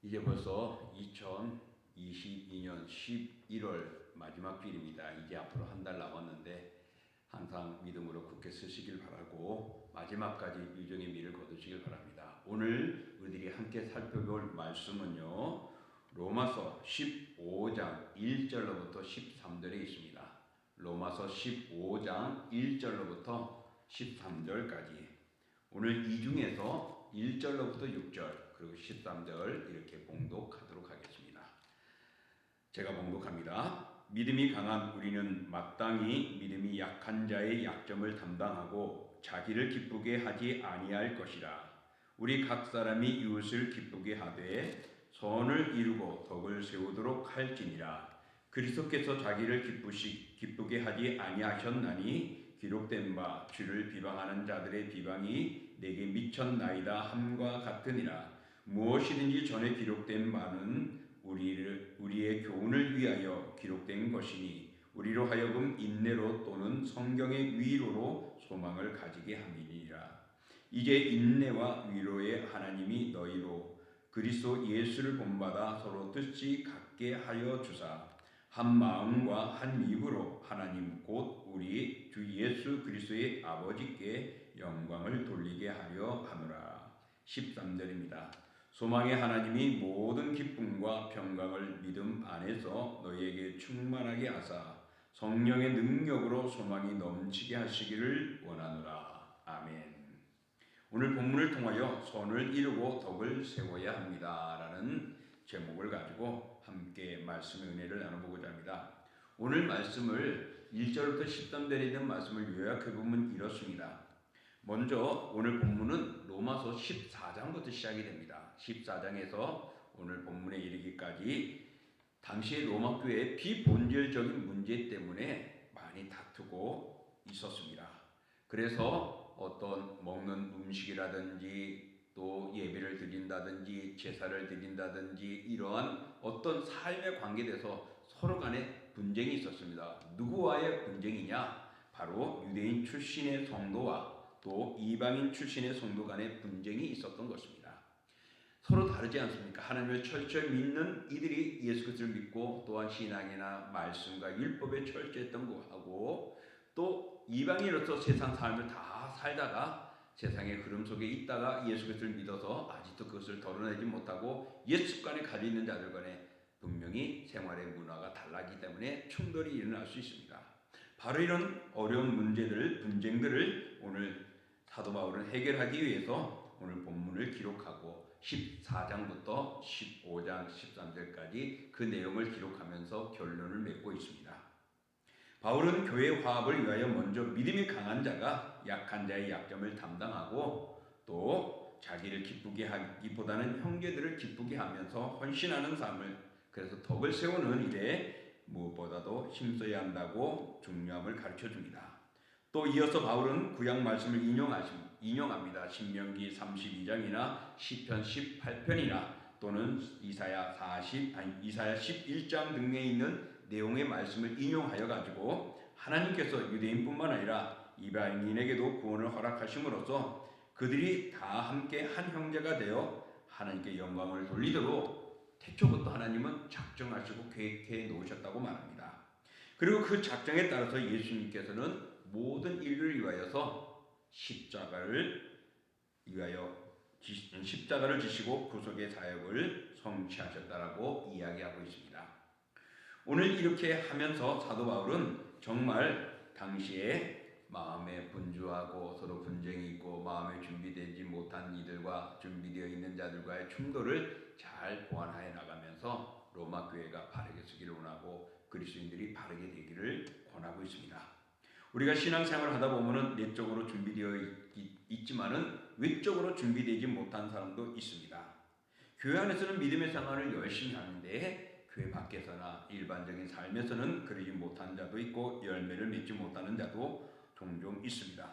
이제 벌써 2022년 11월 마지막 주일입니다. 이제 앞으로 한 달 남았는데 항상 믿음으로 굳게 서시길 바라고 마지막까지 유정의 미를 거두시길 바랍니다. 오늘 우리들이 함께 살펴볼 말씀은요, 로마서 15장 1절로부터 13절에 있습니다. 로마서 15장 1절로부터 13절까지. 오늘 이 중에서 1절로부터 6절 그리고 13절 이렇게 봉독하도록 하겠습니다. 제가 봉독합니다. 믿음이 강한 우리는 마땅히 믿음이 약한 자의 약점을 담당하고 자기를 기쁘게 하지 아니할 것이라. 우리 각 사람이 이웃을 기쁘게 하되 선을 이루고 덕을 세우도록 할지니라. 그리스도께서 자기를 기쁘게 하지 아니하셨나니 기록된 바 주를 비방하는 자들의 비방이 내게 미쳤나이다 함과 같으니라. 무엇이든지 전에 기록된 바는 우리의 교훈을 위하여 기록된 것이니 우리로 하여금 인내로 또는 성경의 위로로 소망을 가지게 함이니라. 이제 인내와 위로의 하나님이 너희로 그리스도 예수를 본받아 서로 뜻이 같게 하여 주사 한 마음과 한 입으로 하나님 곧 우리 주 예수 그리스도의 아버지께 영광을 돌리게 하려 하노라. 13절입니다. 소망의 하나님이 모든 기쁨과 평강을 믿음 안에서 너희에게 충만하게 하사 성령의 능력으로 소망이 넘치게 하시기를 원하노라. 아멘. 오늘 본문을 통하여 선을 이루고 덕을 세워야 합니다 라는 제목을 가지고 함께 말씀의 은혜를 나눠보고자 합니다. 오늘 말씀을 1절부터 13절에 있는 말씀을 요약해보면 이렇습니다. 먼저 오늘 본문은 로마서 14장부터 시작이 됩니다. 14장에서 오늘 본문에 이르기까지 당시 로마 교회의 비본질적인 문제 때문에 많이 다투고 있었습니다. 그래서 어떤 먹는 음식이라든지 또 예배를 드린다든지 제사를 드린다든지 이러한 어떤 삶의 관계에 대해서 서로 간에 분쟁이 있었습니다. 누구와의 분쟁이냐? 바로 유대인 출신의 성도와 또 이방인 출신의 성도 간의 분쟁이 있었던 것입니다. 서로 다르지 않습니까? 하나님을 철저히 믿는 이들이 예수 그리스도를 믿고 또한 신앙이나 말씀과 율법에 철저했던 거하고 또 이방인으로서 세상 삶을 다 살다가 세상의 흐름 속에 있다가 예수 그리스도를 믿어서 아직도 그것을 덜어내지 못하고 옛 습관에 가지고 있는 자들 간에 분명히 생활의 문화가 달라지기 때문에 충돌이 일어날 수 있습니다. 바로 이런 어려운 문제들, 분쟁들을 오늘 사도 바울은 해결하기 위해서 오늘 본문을 기록하고 14장부터 15장 13절까지 그 내용을 기록하면서 결론을 맺고 있습니다. 바울은 교회 화합을 위하여 먼저 믿음이 강한 자가 약한 자의 약점을 담당하고 또 자기를 기쁘게 하기보다는 형제들을 기쁘게 하면서 헌신하는 삶을, 그래서 덕을 세우는 일에 무엇보다도 힘써야 한다고 중요함을 가르쳐줍니다. 또 이어서 바울은 구약 말씀을 인용합니다. 신명기 32장이나 시편 18편이나 또는 이사야 11장 등에 있는 내용의 말씀을 인용하여 가지고 하나님께서 유대인뿐만 아니라 이방인에게도 구원을 허락하심으로써 그들이 다 함께 한 형제가 되어 하나님께 영광을 돌리도록 태초부터 하나님은 작정하시고 계획해 놓으셨다고 말합니다. 그리고 그 작정에 따라서 예수님께서는 모든 인류를 위하여서 십자가를 지시고 구속의 사역을 성취하셨다라고 이야기하고 있습니다. 오늘 이렇게 하면서 사도 바울은 정말 당시에 마음에 분주하고 서로 분쟁이 있고 마음에 준비되지 못한 이들과 준비되어 있는 자들과의 충돌을 잘 보완하여 나가면서 로마 교회가 바르게 서기를 원하고 그리스도인들이 바르게 되기를 권하고 있습니다. 우리가 신앙생활을 하다 보면은 내적으로 준비되어 있지만은 외적으로 준비되지 못한 사람도 있습니다. 교회 안에서는 믿음의 생활을 열심히 하는데 교회 밖에서나 일반적인 삶에서는 그러지 못한 자도 있고 열매를 맺지 못하는 자도 종종 있습니다.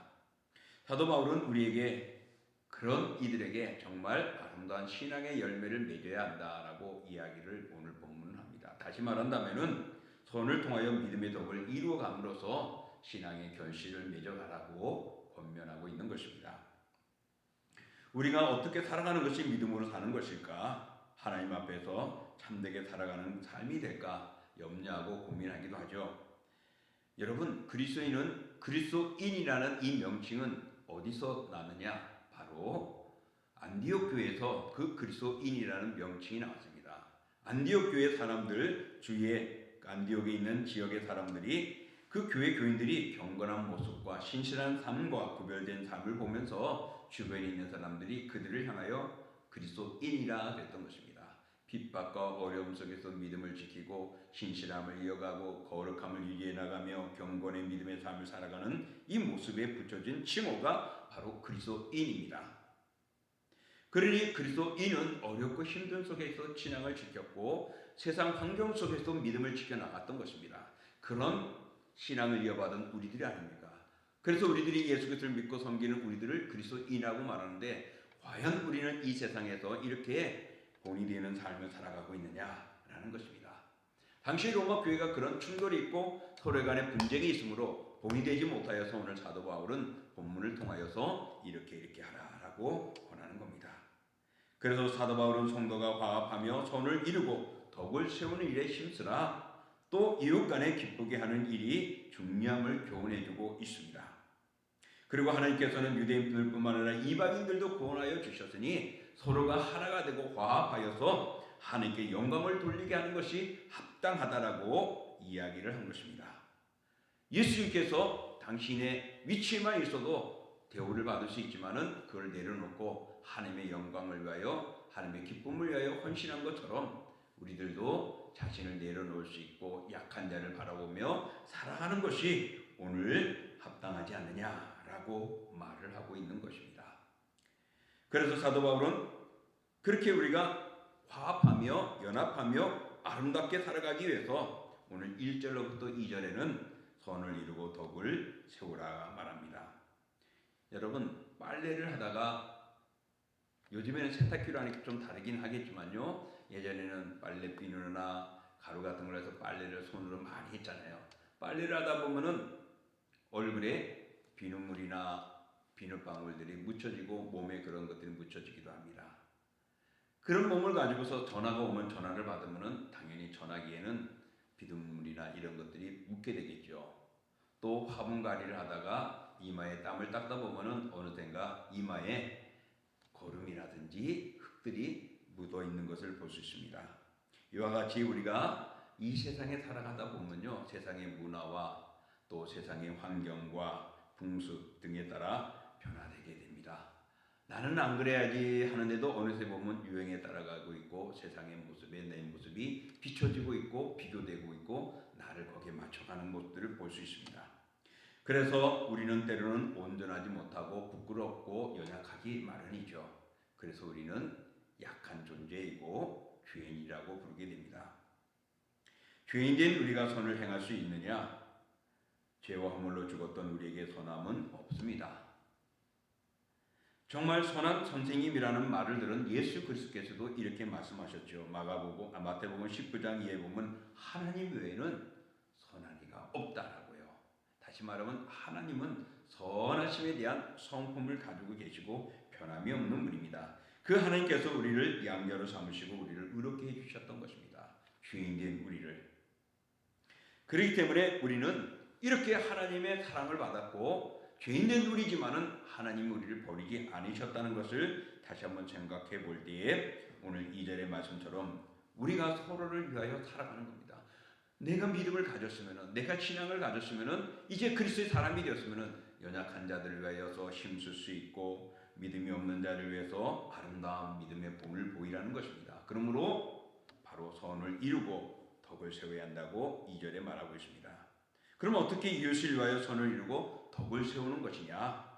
사도 바울은 우리에게 그런 이들에게 정말 아름다운 신앙의 열매를 맺어야 한다라고 이야기를 오늘 본문은 합니다. 다시 말한다면은 선을 통하여 믿음의 덕을 이루어감으로써 신앙의 결실을 맺어가라고 권면하고 있는 것입니다. 우리가 어떻게 살아가는 것이 믿음으로 사는 것일까? 하나님 앞에서 참되게 살아가는 삶이 될까 염려하고 고민하기도 하죠. 여러분, 그리스도인이라는 이 명칭은 어디서 나느냐? 바로 안디옥 교회에서 그 그리스도인이라는 명칭이 나왔습니다. 안디옥 교회 사람들, 주위에 안디옥에 있는 지역의 사람들이 그 교회 교인들이 경건한 모습과 신실한 삶과 구별된 삶을 보면서 주변에 있는 사람들이 그들을 향하여 그리스도인이라 했던 것입니다. 핍박과 어려움 속에서 믿음을 지키고 신실함을 이어가고 거룩함을 유지해 나가며 경건의 믿음의 삶을 살아가는 이 모습에 붙여진 칭호가 바로 그리스도인입니다. 그러니 그리스도인은 어렵고 힘든 속에서 신앙을 지켰고 세상 환경 속에서 믿음을 지켜나갔던 것입니다. 그런 신앙을 이어받은 우리들이 아닙니까? 그래서 우리들이 예수 그리스도를 믿고 섬기는 우리들을 그리스도인이라고 말하는데 과연 우리는 이 세상에서 이렇게 본이 되는 삶을 살아가고 있느냐라는 것입니다. 당시 로마 교회가 그런 충돌이 있고 서로 간에 분쟁이 있으므로 본이 되지 못하여서 오늘 사도 바울은 본문을 통하여서 이렇게 하라라고 권하는 겁니다. 그래서 사도 바울은 성도가 화합하며 선을 이루고 덕을 세우는 일에 힘쓰라. 또 이웃 간에 기쁘게 하는 일이 중요함을 교훈해주고 있습니다. 그리고 하나님께서는 유대인들뿐만 아니라 이방인들도 구원하여 주셨으니 서로가 하나가 되고 화합하여서 하나님께 영광을 돌리게 하는 것이 합당하다라고 이야기를 한 것입니다. 예수님께서 당신의 위치에만 있어도 대우를 받을 수 있지만은 그걸 내려놓고 하나님의 영광을 위하여 하나님의 기쁨을 위하여 헌신한 것처럼 우리들도 자신을 내려놓을 수 있고 약한 자를 바라보며 살아가는 것이 오늘 합당하지 않느냐라고 말을 하고 있는 것입니다. 그래서 사도 바울은 그렇게 우리가 화합하며 연합하며 아름답게 살아가기 위해서 오늘 1절로부터 2절에는 선을 이루고 덕을 세우라 말합니다. 여러분, 빨래를 하다가 요즘에는 세탁기로 하니까 좀 다르긴 하겠지만요, 예전에는 빨래 비누나 가루 같은 걸 해서 빨래를 손으로 많이 했잖아요. 빨래를 하다 보면은 얼굴에 비눗물이나 비눗방울들이 묻혀지고 몸에 그런 것들이 묻혀지기도 합니다. 그런 몸을 가지고서 전화가 오면 전화를 받으면은 당연히 전화기에는 비눗물이나 이런 것들이 묻게 되겠죠. 또 화분갈이를 하다가 이마에 땀을 닦다 보면은 어느샌가 이마에 거름이라든지 흙들이 묻어 있는 것을 볼 수 있습니다. 이와 같이 우리가 이 세상에 살아가다 보면요, 세상의 문화와 또 세상의 환경과 풍습 등에 따라 변화되게 됩니다. 나는 안 그래야지 하는데도 어느새 보면 유행에 따라가고 있고 세상의 모습에 내 모습이 비춰지고 있고 비교되고 있고 나를 거기에 맞춰가는 모습들을 볼 수 있습니다. 그래서 우리는 때로는 온전하지 못하고 부끄럽고 연약하기 마련이죠. 그래서 우리는 약한 존재이고 죄인이라고 부르게 됩니다. 죄인된 우리가 선을 행할 수 있느냐? 죄와 허물로 죽었던 우리에게 선함은 없습니다. 정말 선한 선생님이라는 말을 들은 예수 그리스도께서도 이렇게 말씀하셨죠. 마태복음 19장 2에 보면 하나님 외에는 선한 이가 없다라고요. 다시 말하면 하나님은 선하심에 대한 성품을 가지고 계시고 변함이 없는 분입니다. 그 하나님께서 우리를 양자로 삼으시고 우리를 의롭게 해주셨던 것입니다. 죄인된 우리를. 그렇기 때문에 우리는 이렇게 하나님의 사랑을 받았고 죄인된 우리지만은 하나님이 우리를 버리지 않으셨다는 것을 다시 한번 생각해 볼 때에 오늘 2절의 말씀처럼 우리가 서로를 위하여 살아가는 겁니다. 내가 믿음을 가졌으면은, 내가 신앙을 가졌으면은, 이제 그리스도의 사람이 되었으면은 연약한 자들을 위하여서 힘쓸 수 있고 믿음이 없는 자를 위해서 아름다운 믿음의 본을 보이라는 것입니다. 그러므로 바로 선을 이루고 덕을 세워야 한다고 2절에 말하고 있습니다. 그럼 어떻게 이웃을 위하여 선을 이루고 덕을 세우는 것이냐?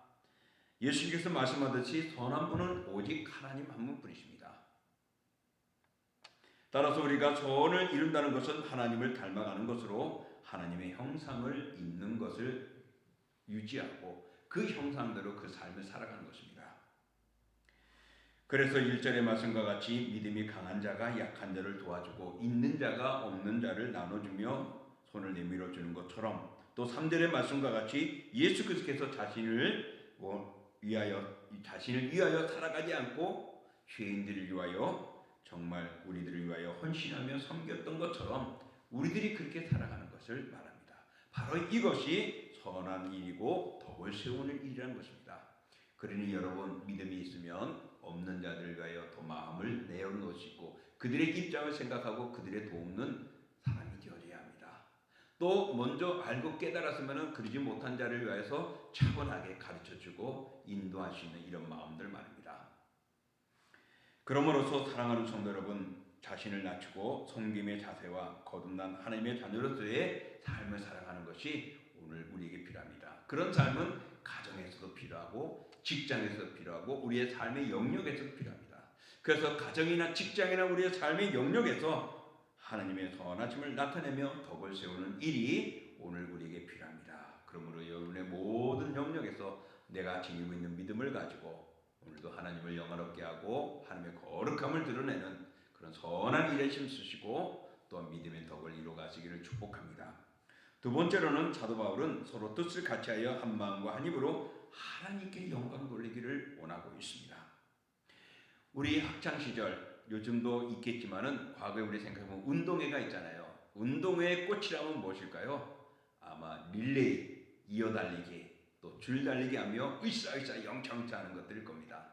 예수님께서 말씀하듯이 선한 분은 오직 하나님 한 분뿐이십니다. 따라서 우리가 선을 이룬다는 것은 하나님을 닮아가는 것으로 하나님의 형상을 입는 것을 유지하고 그 형상대로 그 삶을 살아가는 것입니다. 그래서 1절의 말씀과 같이 믿음이 강한 자가 약한 자를 도와주고 있는 자가 없는 자를 나눠주며 손을 내밀어 주는 것처럼 또 3절의 말씀과 같이 예수 그리스도께서 자신을 위하여 살아가지 않고 죄인들을 위하여 정말 우리들을 위하여 헌신하며 섬겼던 것처럼 우리들이 그렇게 살아가는 것을 말합니다. 바로 이것이 선한 일이고 덕을 세우는 일이라는 것입니다. 그러니 여러분, 믿음이 있으면 없는 자들을 위하여 더 마음을 내어놓으시고 그들의 입장을 생각하고 그들의 돕는 사람이 되어야 합니다. 또 먼저 알고 깨달았으면 그러지 못한 자를 위해서 차분하게 가르쳐주고 인도할 수 있는 이런 마음들 말입니다. 그러므로서 사랑하는 성도 여러분, 자신을 낮추고 섬김의 자세와 거듭난 하나님의 자녀로서의 삶을 살아가는 것이 오늘 우리에게 필요합니다. 그런 삶은 가정에서도 필요하고 직장에서도 필요하고 우리의 삶의 영역에서도 필요합니다. 그래서 가정이나 직장이나 우리의 삶의 영역에서 하나님의 선하심을 나타내며 덕을 세우는 일이 오늘 우리에게 필요합니다. 그러므로 여러분의 모든 영역에서 내가 지니고 있는 믿음을 가지고 오늘도 하나님을 영화롭게 하고 하나님의 거룩함을 드러내는 그런 선한 일에 힘쓰시고 또 믿음의 덕을 이루어가시기를 축복합니다. 두 번째로는 사도 바울은 서로 뜻을 같이하여 한 마음과 한 입으로 하나님께 영광 돌리기를 원하고 있습니다. 우리 학창시절 요즘도 있겠지만은 과거에 우리 생각해보면 운동회가 있잖아요. 운동회의 꽃이라면 무엇일까요? 아마 릴레이, 이어달리기, 또 줄달리기 하며 으쌰으쌰 영창차 하는 것들일 겁니다.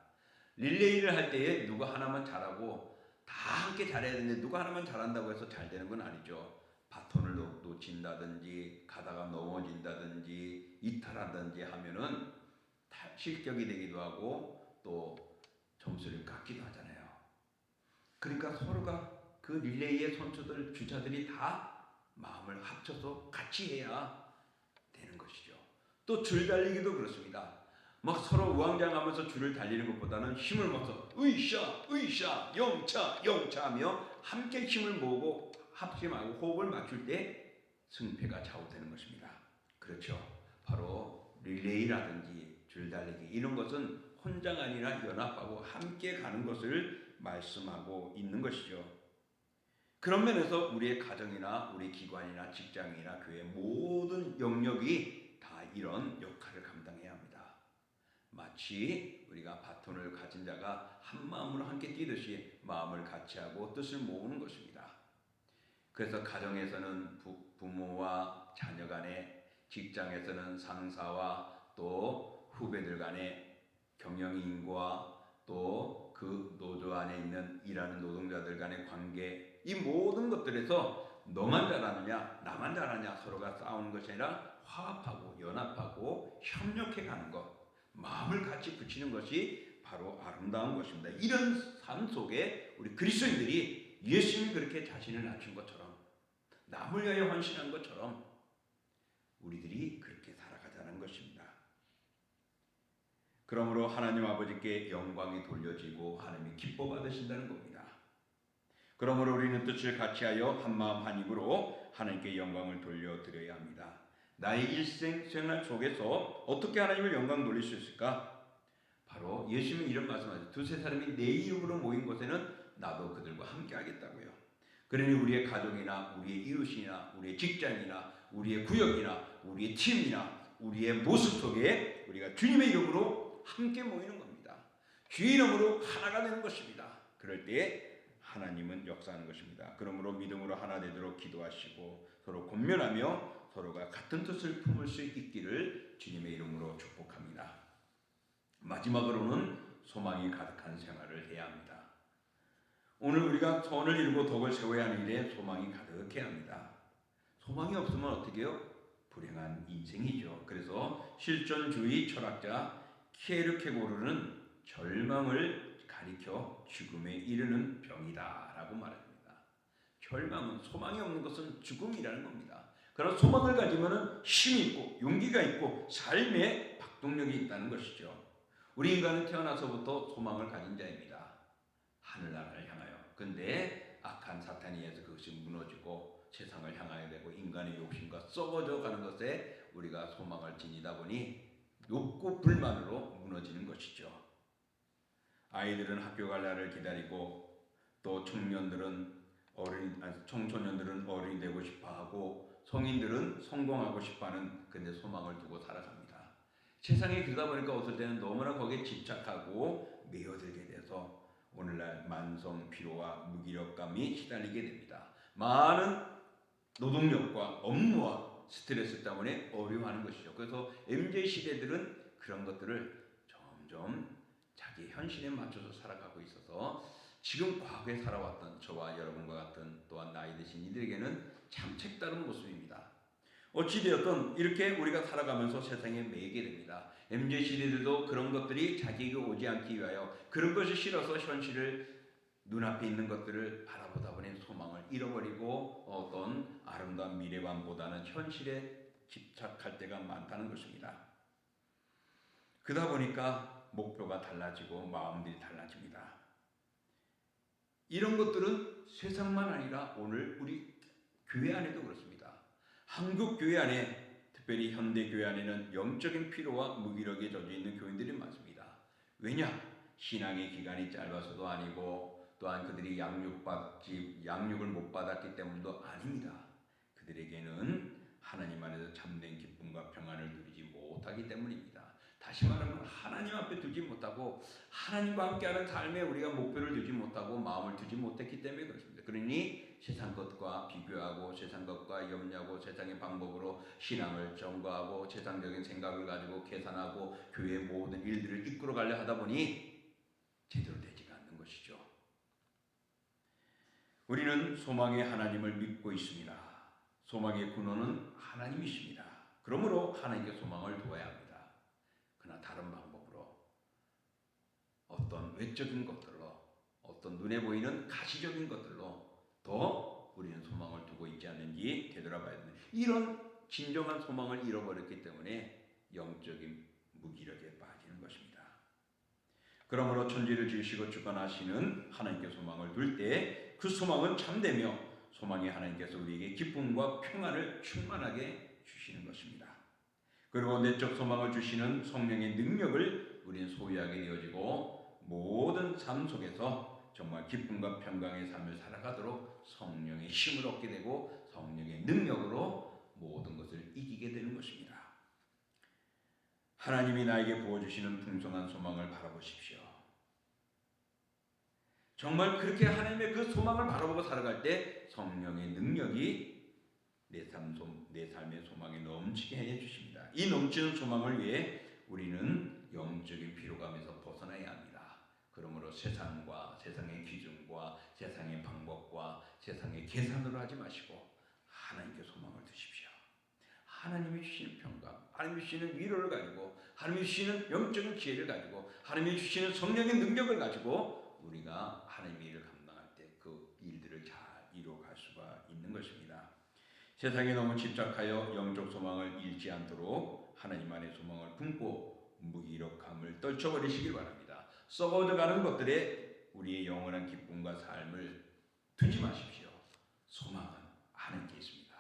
릴레이를 할 때에 누가 하나만 잘하고 다 함께 잘해야 되는데 누가 하나만 잘한다고 해서 잘 되는 건 아니죠. 바톤을 놓친다든지 가다가 넘어진다든지 이탈한다든지 하면은 실격이 되기도 하고 또 점수를 깎기도 하잖아요. 그러니까 서로가 그 릴레이의 선수들, 주자들이 다 마음을 합쳐서 같이 해야 되는 것이죠. 또 줄 달리기도 그렇습니다. 막 서로 우왕좌왕하면서 줄을 달리는 것보다는 힘을 모아서 으쌰 으쌰 영차 영차 하며 함께 힘을 모으고 합심하고 호흡을 맞출 때 승패가 좌우되는 것입니다. 그렇죠. 바로 릴레이라든지 줄달리기 이런 것은 혼자가 아니라 연합하고 함께 가는 것을 말씀하고 있는 것이죠. 그런 면에서 우리의 가정이나 우리 기관이나 직장이나 교회 모든 영역이 다 이런 역할을 감당해야 합니다. 마치 우리가 바톤을 가진 자가 한 마음으로 함께 뛰듯이 마음을 같이하고 뜻을 모으는 것입니다. 그래서 가정에서는 부모와 자녀 간에, 직장에서는 상사와 또 후배들 간에, 경영인과 또 그 노조 안에 있는 일하는 노동자들 간의 관계, 이 모든 것들에서 너만 잘하느냐 나만 잘하냐 서로가 싸우는 것이 아니라 화합하고 연합하고 협력해 가는 것, 마음을 같이 붙이는 것이 바로 아름다운 것입니다. 이런 삶 속에 우리 그리스도인들이 예수님이 그렇게 자신을 낮춘 것처럼 남을 위하여 헌신한 것처럼 우리들이 그렇게 살아가자는 것입니다. 그러므로 하나님 아버지께 영광이 돌려지고 하나님이 기뻐 받으신다는 겁니다. 그러므로 우리는 뜻을 같이하여 한마음 한입으로 하나님께 영광을 돌려드려야 합니다. 나의 일생 생활 속에서 어떻게 하나님을 영광 돌릴 수 있을까? 바로 예수님이 이런 말씀하셨어요. 두세 사람이 내 이름으로 모인 곳에는 나도 그들과 함께 하겠다고요. 그러니 우리의 가족이나 우리의 이웃이나 우리의 직장이나 우리의 구역이나 우리의 팀이나 우리의 모습 속에 우리가 주님의 이름으로 함께 모이는 겁니다. 주의 이름으로 하나가 되는 것입니다. 그럴 때 하나님은 역사하는 것입니다. 그러므로 믿음으로 하나 되도록 기도하시고 서로 권면하며 서로가 같은 뜻을 품을 수 있기를 주님의 이름으로 축복합니다. 마지막으로는 소망이 가득한 생활을 해야 합니다. 오늘 우리가 선을 이루고 덕을 세워야 하는 일에 소망이 가득해야 합니다. 소망이 없으면 어떻게 해요? 불행한 인생이죠. 그래서 실존주의 철학자 키에르케고르는 절망을 가리켜 죽음에 이르는 병이다 라고 말합니다. 절망은, 소망이 없는 것은 죽음이라는 겁니다. 그러나 소망을 가지면 힘이 있고 용기가 있고 삶에 박동력이 있다는 것이죠. 우리 인간은 태어나서부터 소망을 가진 자입니다. 하늘나라를 향하여. 근데 악한 사탄에 의해서 그것이 무너지고 세상을 향하게 되고 인간의 욕심과 썩어져 가는 것에 우리가 소망을 지니다 보니 욕구 불만으로 무너지는 것이죠. 아이들은 학교 갈 날을 기다리고 또 청소년들은 어른이 되고 싶어하고 성인들은 성공하고 싶어하는 근데 소망을 두고 살아갑니다. 세상에 그러다 보니까 어떨 때는 너무나 거기에 집착하고 매여들게 돼서 오늘날 만성 피로와 무기력감이 시달리게 됩니다. 많은 노동력과 업무와 스트레스 때문에 어려워하는 것이죠. 그래서 MZ 시대들은 그런 것들을 점점 자기 현실에 맞춰서 살아가고 있어서 지금 과거에 살아왔던 저와 여러분과 같은 또한 나이 드신 이들에게는 참 색다른 모습입니다. 어찌되었든 이렇게 우리가 살아가면서 세상에 매이게 됩니다. MZ 시대들도 그런 것들이 자기에게 오지 않기 위하여 그런 것이 싫어서 현실을 눈앞에 있는 것들을 바라보다 보니 소망을 잃어버리고 어떤 아름다운 미래관보다는 현실에 집착할 때가 많다는 것입니다. 그러다 보니까 목표가 달라지고 마음들이 달라집니다. 이런 것들은 세상만 아니라 오늘 우리 교회 안에도 그렇습니다. 한국 교회 안에, 특별히 현대 교회 안에는 영적인 피로와 무기력에 젖어 있는 교인들이 많습니다. 왜냐? 신앙의 기간이 짧아서도 아니고 또한 그들이 양육을 못 받았기 때문도 아닙니다. 그들에게는 하나님 안에서 참된 기쁨과 평안을 누리지 못하기 때문입니다. 다시 말하면 하나님 앞에 두지 못하고 하나님과 함께하는 삶에 우리가 목표를 두지 못하고 마음을 두지 못했기 때문에 그렇습니다. 그러니 세상 것과 비교하고 세상 것과 염려하고 세상의 방법으로 신앙을 점거하고 세상적인 생각을 가지고 계산하고 교회의 모든 일들을 이끌어가려 하다 보니 제대로 되지가 않는 것이죠. 우리는 소망의 하나님을 믿고 있습니다. 소망의 근원은 하나님이십니다. 그러므로 하나님께 소망을 두어야 합니다. 그러나 다른 방법으로 어떤 외적인 것들로 어떤 눈에 보이는 가시적인 것들로 더 우리는 소망을 두고 있지 않는지 되돌아봐야 됩니다. 이런 진정한 소망을 잃어버렸기 때문에 영적인 무기력에 빠지는 것입니다. 그러므로 천지를 지으시고 주관하시는 하나님께 소망을 둘 때 그 소망은 참되며 소망의 하나님께서 우리에게 기쁨과 평안을 충만하게 주시는 것입니다. 그리고 내적 소망을 주시는 성령의 능력을 우리는 소유하게 되어지고 모든 삶 속에서 정말 기쁨과 평강의 삶을 살아가도록 성령의 힘을 얻게 되고 성령의 능력으로 모든 것을 이기게 되는 것입니다. 하나님이 나에게 부어주시는 풍성한 소망을 바라보십시오. 정말 그렇게 하나님의 그 소망을 바라보고 살아갈 때 성령의 능력이 내 삶의 소망에 넘치게 해주십니다. 이 넘치는 소망을 위해 우리는 영적인 피로감에서 벗어나야 합니다. 그러므로 세상과 세상의 기준과 세상의 방법과 세상의 계산으로 하지 마시고 하나님께 소망을 두십시오. 하나님이 주시는 평강, 하나님이 주시는 위로를 가지고 하나님이 주시는 영적인 지혜를 가지고 하나님이 주시는 성령의 능력을 가지고 우리가 하나님의 일을 감당할 때 그 일들을 잘 이루어갈 수가 있는 것입니다. 세상에 너무 집착하여 영적 소망을 잃지 않도록 하나님 안의 소망을 품고 무기력함을 떨쳐버리시길 바랍니다. 썩어져가는 것들에 우리의 영원한 기쁨과 삶을 두지 마십시오. 소망은 하나님께 있습니다.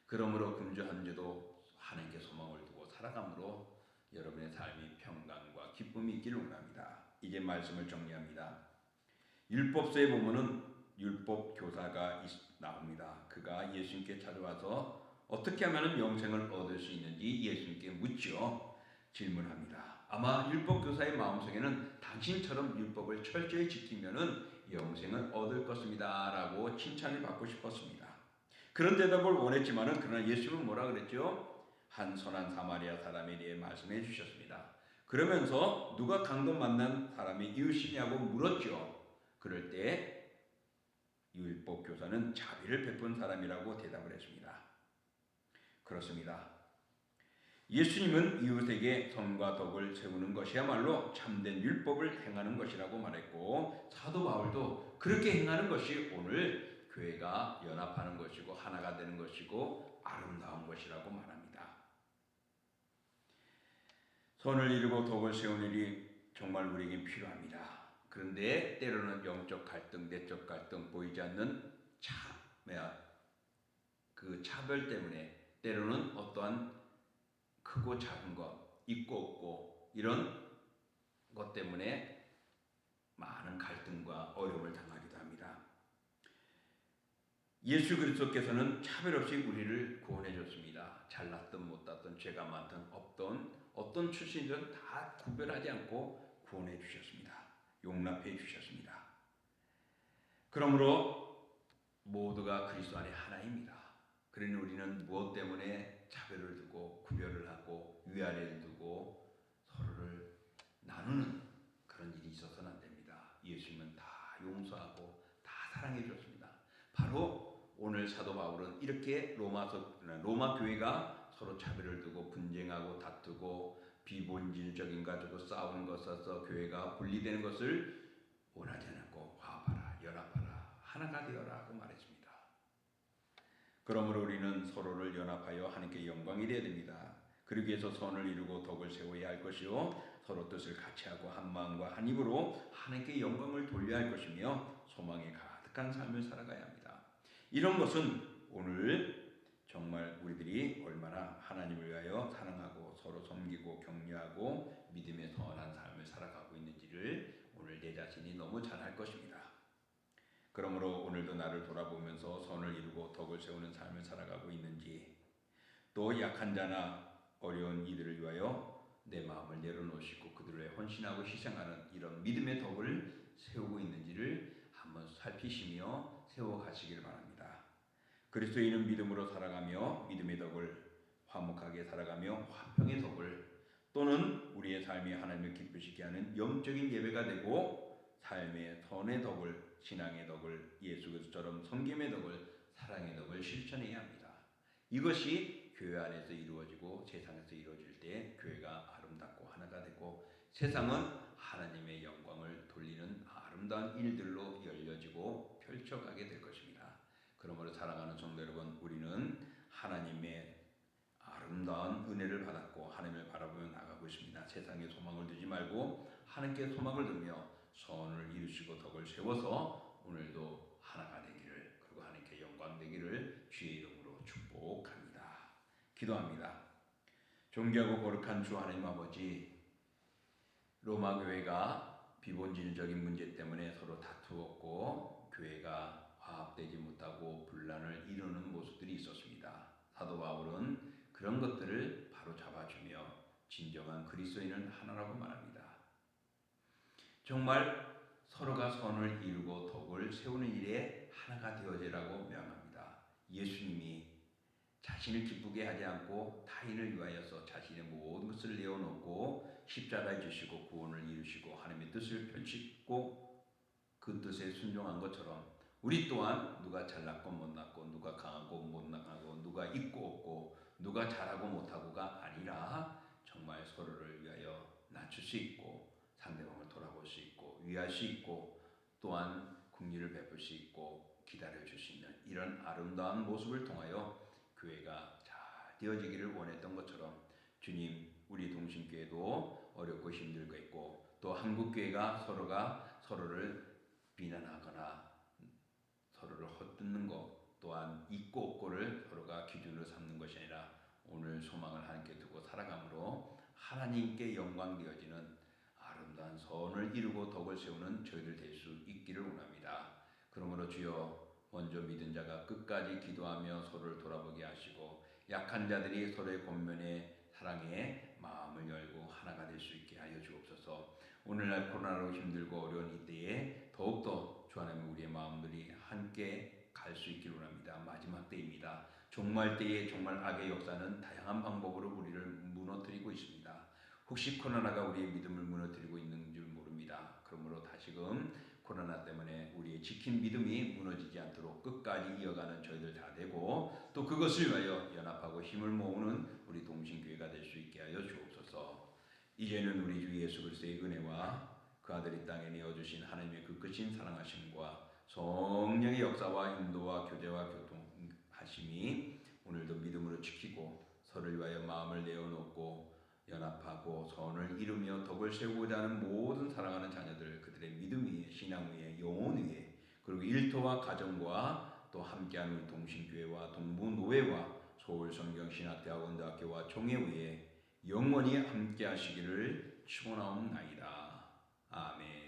그러므로 금주 한 주도 하나님께 소망을 두고 살아감으로 여러분의 삶이 평강과 기쁨이 있기를 원합니다. 이제 말씀을 정리합니다. 율법서에 보면은 율법 교사가 나옵니다. 그가 예수님께 찾아와서 어떻게 하면 영생을 얻을 수 있는지 예수님께 묻죠. 질문합니다. 아마 율법 교사의 마음속에는 당신처럼 율법을 철저히 지키면은 영생을 얻을 것입니다라고 칭찬을 받고 싶었습니다. 그런 대답을 원했지만은 그러나 예수님은 뭐라 그랬죠? 한 선한 사마리아 사람에 대해 말씀해 주셨습니다. 그러면서 누가 강도 만난 사람이 이웃이냐고 물었죠. 그럴 때 율법 교사는 자비를 베푼 사람이라고 대답을 했습니다. 그렇습니다. 예수님은 이웃에게 선과 덕을 세우는 것이야말로 참된 율법을 행하는 것이라고 말했고 사도 바울도 그렇게 행하는 것이 오늘 교회가 연합하는 것이고 하나가 되는 것이고 아름다운 것이라고 말합니다. 선을 이루고 덕을 세우는 일이 정말 우리에게 필요합니다. 그런데 때로는 영적 갈등, 내적 갈등, 보이지 않는 그 차별 때문에 때로는 어떠한 크고 작은 것, 있고 없고 이런 것 때문에 많은 갈등과 어려움을 당하기도 합니다. 예수 그리스도께서는 차별 없이 우리를 구원해 줬습니다. 잘났든 못났든 죄가 많든 없든 어떤 출신이든 다 구별하지 않고 구원해 주셨습니다. 용납해 주셨습니다. 그러므로 모두가 그리스도 안에 하나입니다. 그러니 우리는 무엇 때문에 차별을 두고 구별을 하고 위아래를 두고 서로를 나누는 그런 일이 있어서는 안 됩니다. 예수님은 다 용서하고 다 사랑해 줬습니다. 바로 오늘 사도 바울은 이렇게 로마 교회가 서로 차별을 두고 분쟁하고 다투고 비본질적인 가지고 싸우는 것에서 교회가 분리되는 것을 원하지 않았고 화합하라, 연합하라, 하나가 되어라 고 말했습니다. 그러므로 우리는 서로를 연합하여 하나님께 영광이 되어야 됩니다. 그러기 위해서 선을 이루고 덕을 세워야 할 것이요 서로 뜻을 같이 하고 한 마음과 한 입으로 하나님께 영광을 돌려야 할 것이며 소망에 가득한 삶을 살아가야 합니다. 이런 것은 오늘 정말 우리들이 얼마나 하나님을 위하여 사랑하고 서로 섬기고 격려하고 믿음의 선한 삶을 살아가고 있는지를 오늘 내 자신이 너무 잘 알 것입니다. 그러므로 오늘도 나를 돌아보면서 선을 이루고 덕을 세우는 삶을 살아가고 있는지, 또 약한 자나 어려운 이들을 위하여 내 마음을 내려놓으시고 그들을 위해 헌신하고 희생하는 이런 믿음의 덕을 세우고 있는지를 한번 살피시며 세워가시길 바랍니다. 그리스도인은 믿음으로 살아가며 믿음의 덕을, 화목하게 살아가며 화평의 덕을, 또는 우리의 삶이 하나님을 기쁘시게 하는 영적인 예배가 되고 삶의 선의 덕을, 신앙의 덕을, 예수 그리스도처럼 섬김의 덕을, 사랑의 덕을 실천해야 합니다. 이것이 교회 안에서 이루어지고 세상에서 이루어질 때 교회가 아름답고 하나가 되고 세상은 하나님의 영광을 돌리는 아름다운 일들로 열려지고 펼쳐가게 될 것입니다. 그러므로 사랑하는 성도 여러분, 우리는 하나님의 아름다운 은혜를 받았고 하나님을 바라보며 나가고 있습니다. 세상에 소망을 두지 말고 하나님께 소망을 두며 선을 이루시고 덕을 세워서 오늘도 하나가 되기를, 그리고 하나님께 영광 되기를 주의 이름으로 축복합니다. 기도합니다. 존귀하고 거룩한 주 하나님 아버지, 로마 교회가 비본질적인 문제 때문에 서로 다투었고 교회가 화합되지 못하고 분란을 이루는 모습들이 있었습니다. 사도 바울은 그런 것들을 바로 잡아주며 진정한 그리스도인은 하나라고 말합니다. 정말 서로가 선을 이루고 덕을 세우는 일에 하나가 되어지라고 명합니다. 예수님이 자신을 기쁘게 하지 않고 타인을 위하여서 자신의 모든 것을 내어놓고 십자가에 주시고 구원을 이루시고 하나님의 뜻을 펼치고 그 뜻에 순종한 것처럼 우리 또한 누가 잘났고 못났고 누가 강하고 못나가고 누가 있고 없고 누가 잘하고 못하고가 아니라 정말 서로를 위하여 낮출 수 있고 상대방을 돌아볼 수 있고 위할 수 있고 또한 긍휼을 베풀 수 있고 기다려줄 수 있는 이런 아름다운 모습을 통하여 교회가 잘 되어지기를 원했던 것처럼 주님, 우리 동신교회도 어렵고 힘들고 있고 또 한국교회가 서로가 서로를 비난하거나 서로를 헛듣는 것 또한 있고 없고를 서로가 기준으로 삼는 것이 아니라 오늘 소망을 하나님께 두고 살아감으로 하나님께 영광 되어지는 아름다운 선을 이루고 덕을 세우는 저희들 될 수 있기를 원합니다. 그러므로 주여 먼저 믿은 자가 끝까지 기도하며 서로를 돌아보게 하시고 약한 자들이 서로의 권면에 사랑에 마음을 열고 하나가 될 수 있게 하여 주옵소서. 오늘날 코로나로 힘들고 어려운 이때에 더욱더 주 하나님 우리의 마음들이 함께 갈 수 있기를 원합니다. 마지막 때입니다. 종말 때에 정말 악의 역사는 다양한 방법으로 우리를 무너뜨리고 있습니다. 혹시 코로나가 우리의 믿음을 무너뜨리고 있는 줄 모릅니다. 그러므로 다시금 코로나 때문에 우리의 지킨 믿음이 무너지지 않도록 끝까지 이어가는 저희들 다 되고 또 그것을 위하여 연합하고 힘을 모으는 우리 동신교회가 될 수 있게 하여 주옵소서. 이제는 우리 주 예수 그리스도의 은혜와 그 아들 이 땅에 내어주신 하나님의 그 끝인 사랑하심과 성령의 역사와 인도와 교제와 교통하심이 오늘도 믿음으로 지키고 서로를 위하여 마음을 내어놓고 연합하고 선을 이루며 덕을 세우고자 하는 모든 사랑하는 자녀들 그들의 믿음 위에 신앙 위에 영혼 위에 그리고 일터와 가정과 또 함께하는 우리 동신교회와 동부노회와 서울성경신학대학원대학교와 총회 위에 영원히 함께하시기를 축원하옵나이다. 아멘.